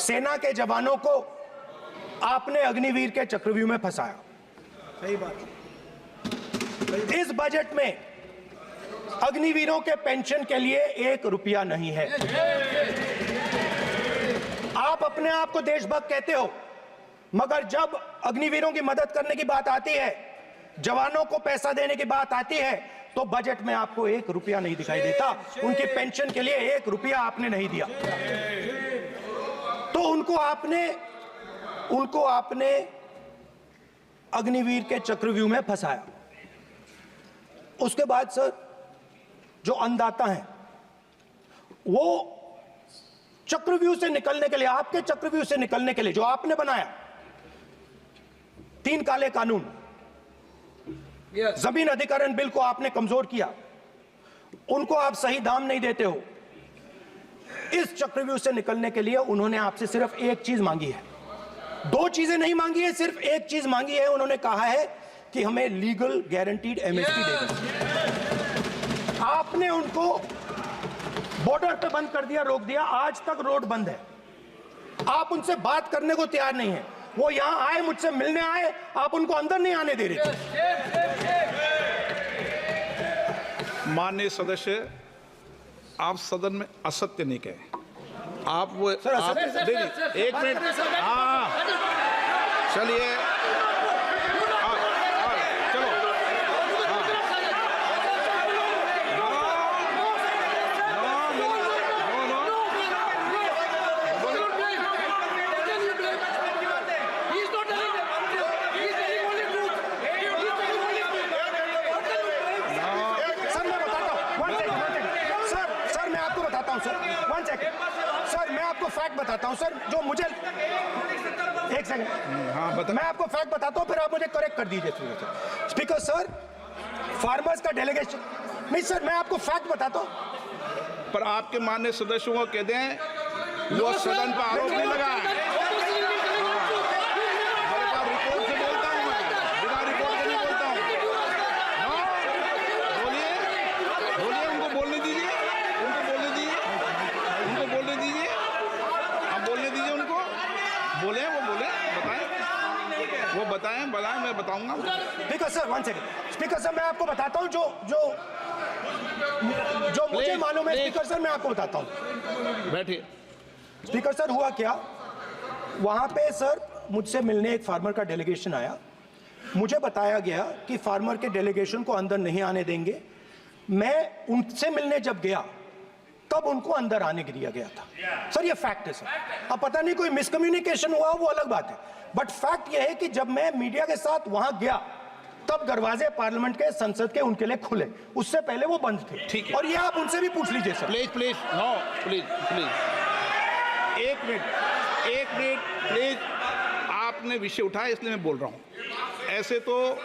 सेना के जवानों को आपने अग्निवीर के चक्रव्यूह में फंसाया। सही बात। इस बजट में अग्निवीरों के पेंशन के लिए 1 रुपया नहीं है। आप अपने आप को देशभक्त कहते हो, मगर जब अग्निवीरों की मदद करने की बात आती है, जवानों को पैसा देने की बात आती है, तो बजट में आपको 1 रुपया नहीं दिखाई देता। उनकी पेंशन के लिए 1 रुपया आपने नहीं दिया। तो उनको आपने अग्निवीर के चक्रव्यूह में फंसाया। उसके बाद सर, जो अन्नदाता हैं, वो चक्रव्यूह से निकलने के लिए, आपके चक्रव्यूह से निकलने के लिए जो आपने बनाया 3 काले कानून, जमीन अधिग्रहण बिल को आपने कमजोर किया, उनको आप सही दाम नहीं देते हो। इस चक्रव्यूह से निकलने के लिए उन्होंने आपसे सिर्फ एक चीज मांगी है, 2 चीजें नहीं मांगी है, सिर्फ एक चीज मांगी है। उन्होंने कहा है कि हमें लीगल गारंटीड एमएसपी दे दो। आपने उनको बॉर्डर पे बंद कर दिया, रोक दिया। आज तक रोड बंद है। आप उनसे बात करने को तैयार नहीं है। वो यहां आए, मुझसे मिलने आए, आप उनको अंदर नहीं आने दे रहे थे। माननीय सदस्य, आप सदन में असत्य नहीं कहे। आप वो सर, आप, एक मिनट, हाँ चलिए, चलो, सर मैं आपको फैक्ट बताता हूं सर, जो मुझे एक सेकंड, हाँ बता, मैं आपको फैक्ट बताता हूं, फिर आप मुझे करेक्ट कर दीजिए। स्पीकर सर, फार्मर्स का डेलीगेशन नहीं सर, मैं आपको फैक्ट बताता हूं। पर आपके माननीय सदस्यों को कह दें वो सदन पर आरोप नहीं लगा है। रिपोर्ट से बोलता हूं मैं, बिना रिपोर्ट के नहीं बोलता हूं। बोलिए, बोलिए, उनको बोलने दीजिए, उनको बोलने दीजिए, उनको बोलने दीजिए, आप बोलने दीजिए उनको, बोले, वो बोले, बताएं, वो बताएं, मैं बताऊंगा। Speaker sir, 1 second. Speaker sir, मैं आपको बताता हूं जो मुझे मालूम है। स्पीकर सर, मैं आपको बताता हूं। बैठिए। स्पीकर सर, हुआ क्या, वहां पे सर मुझसे मिलने एक फार्मर का डेलीगेशन आया। मुझे बताया गया कि फार्मर के डेलीगेशन को अंदर नहीं आने देंगे। मैं उनसे मिलने जब गया तब उनको अंदर आने के दिया गया था। सर ये फैक्ट है सर। अब पता नहीं कोई मिसकम्युनिकेशन हुआ, वो अलग बात है, बट फैक्ट ये है कि जब मैं मीडिया के साथ वहां गया तब दरवाजे पार्लियामेंट के, संसद के उनके लिए खुले, उससे पहले वो बंद थे। ठीक है। और ये आप उनसे भी पूछ लीजिए sir. Please please, no please please, एक मिनट प्लीज। आपने विषय उठाया इसलिए मैं बोल रहा हूं। ऐसे तो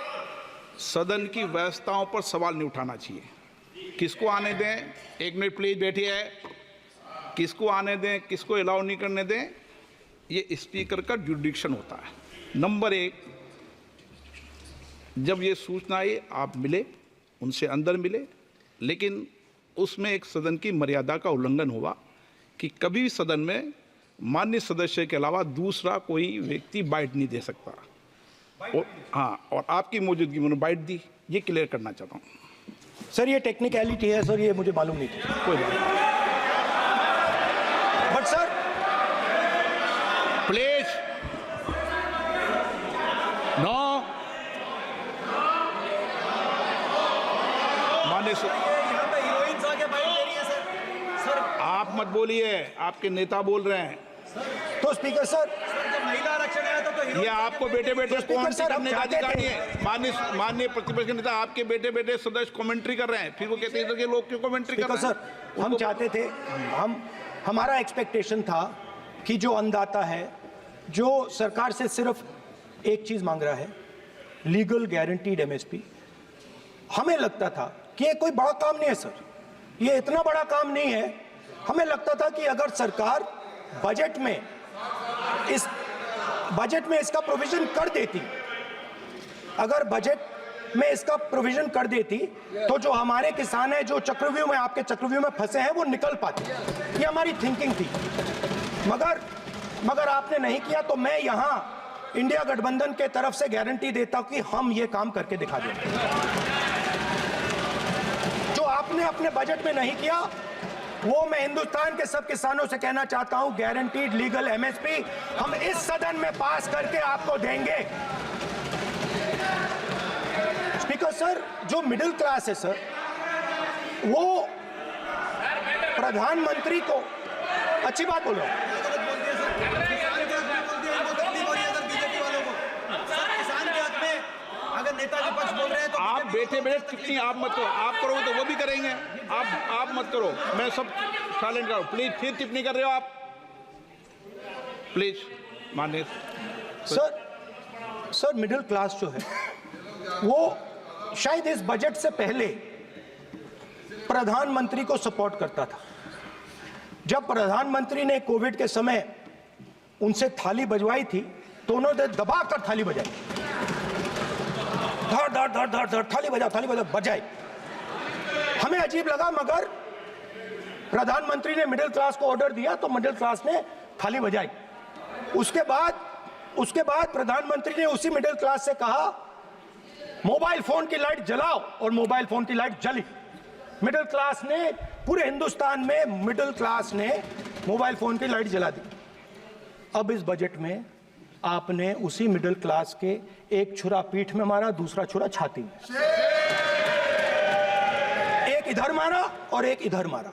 सदन की व्यवस्थाओं पर सवाल नहीं उठाना चाहिए। किसको आने दें, 1 मिनट प्लीज बैठिए, किसको आने दें, किसको अलाउ नहीं करने दें, ये स्पीकर का जुरिडिक्शन होता है। नंबर 1, जब ये सूचना आई आप मिले, उनसे अंदर मिले, लेकिन उसमें एक सदन की मर्यादा का उल्लंघन हुआ कि कभी भी सदन में माननीय सदस्य के अलावा दूसरा कोई व्यक्ति बाइट नहीं दे सकता। हाँ, और आपकी मौजूदगी में बाइट दी, ये क्लियर करना चाहता हूँ। सर ये टेक्निकलिटी है सर, ये मुझे मालूम नहीं थी। कोई बात नहीं, बट सर प्लीज, नो, माननीय आप मत बोलिए, आपके नेता बोल रहे हैं। तो स्पीकर सर, महिला आरक्षण है तो ये आपको बेटे बेटे कमेंट्री करने का अधिकार नहीं है। माननीय प्रतिपक्ष के नेता, आपके बेटे बेटे सदस्य कमेंट्री कर रहे हैं, फिर वो कहते हैं कि लोग क्यों कमेंट्री कर रहे हैं। सर, हम चाहते थे, हमारा एक्सपेक्टेशन था कि जो अन्नदाता है, जो सरकार से सिर्फ एक चीज मांग रहा है, लीगल गारंटीड एमएसपी। हमें लगता था कि ये कोई बड़ा काम नहीं है सर, ये इतना बड़ा काम नहीं है। हमें लगता था कि अगर सरकार बजट में इसका प्रोविजन कर देती, अगर बजट में इसका प्रोविजन कर देती, तो जो हमारे किसान हैं जो चक्रव्यूह में, आपके चक्रव्यूह में फंसे हैं, वो निकल पाते। ये हमारी थिंकिंग थी। मगर मगर आपने नहीं किया, तो मैं यहां इंडिया गठबंधन के तरफ से गारंटी देता हूं कि हम ये काम करके दिखा देंगे। जो आपने अपने बजट में नहीं किया, वो मैं हिंदुस्तान के सब किसानों से कहना चाहता हूं, गारंटीड लीगल एमएसपी हम इस सदन में पास करके आपको देंगे। स्पीकर सर, जो मिडिल क्लास है सर, वो प्रधानमंत्री को अच्छी बात बोलो, अगर नेताजी पक्ष बोल रहे हैं तो आप बैठे बैठे टिप्पणी आप मत करो, आप करोगे तो वो भी करेंगे। आप मत करो, मैं सब साइलेंट करो प्लीज। फिर टिप्पणी कर रहे हो आप, प्लीज माननीय सर मिडिल क्लास जो है वो शायद इस बजट से पहले प्रधानमंत्री को सपोर्ट करता था। जब प्रधानमंत्री ने कोविड के समय उनसे थाली बजवाई थी तो उन्होंने दबाकर थाली बजाई, धड़ धड़ धड़ धड़ धड़ थाली बजा बजाई। हमें अजीब लगा, मगर प्रधानमंत्री ने मिडिल क्लास को ऑर्डर दिया तो मिडिल क्लास ने थाली बजाई। उसके बाद प्रधानमंत्री ने उसी मिडिल क्लास से कहा मोबाइल फोन की लाइट जलाओ, और मोबाइल फोन की लाइट जली। मिडिल क्लास ने, पूरे हिंदुस्तान में मिडिल क्लास ने मोबाइल फोन की लाइट जला दी। अब इस बजट में आपने उसी मिडिल क्लास के एक छुरा पीठ में मारा, दूसरा छुरा छाती में, एक इधर मारा और एक इधर मारा।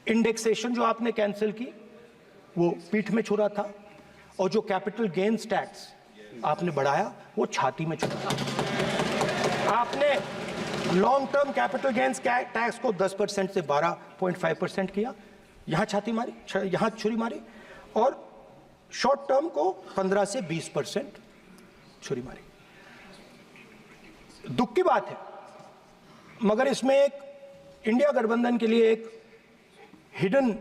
इंडेक्सेशन जो आपने कैंसिल की वो पीठ में छुरा था, और जो कैपिटल गेन्स टैक्स आपने बढ़ाया वो छाती में छुरा। आपने long term capital gains tax को 10% से 12.5% किया, यहां छाती मारी, यहां छुरी मारी, और शॉर्ट टर्म को 15 से 20% छुरी मारी। दुख की बात है, मगर इसमें एक इंडिया गठबंधन के लिए एक हिडन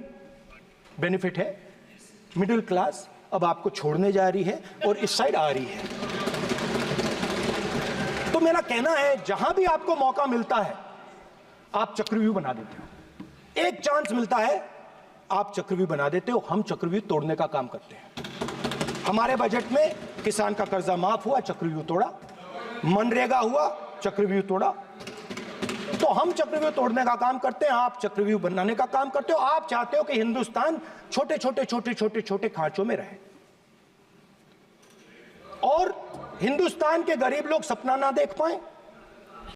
बेनिफिट है। मिडिल क्लास अब आपको छोड़ने जा रही है और इस साइड आ रही है। तो मेरा कहना है, जहां भी आपको मौका मिलता है आप चक्रव्यूह बना देते हो। एक चांस मिलता है आप चक्रव्यूह बना देते हो, हम चक्रव्यूह तोड़ने का काम करते हैं। हमारे बजट में किसान का कर्जा माफ हुआ, चक्रव्यूह तोड़ा, मनरेगा हुआ, चक्रव्यूह तोड़ा। तो हम चक्रव्यूह तोड़ने का काम करते हैं, आप चक्रव्यूह बनाने का काम करते हो। आप चाहते हो कि हिंदुस्तान छोटे छोटे छोटे छोटे छोटे खांचों में रहे, और हिंदुस्तान के गरीब लोग सपना ना देख पाए,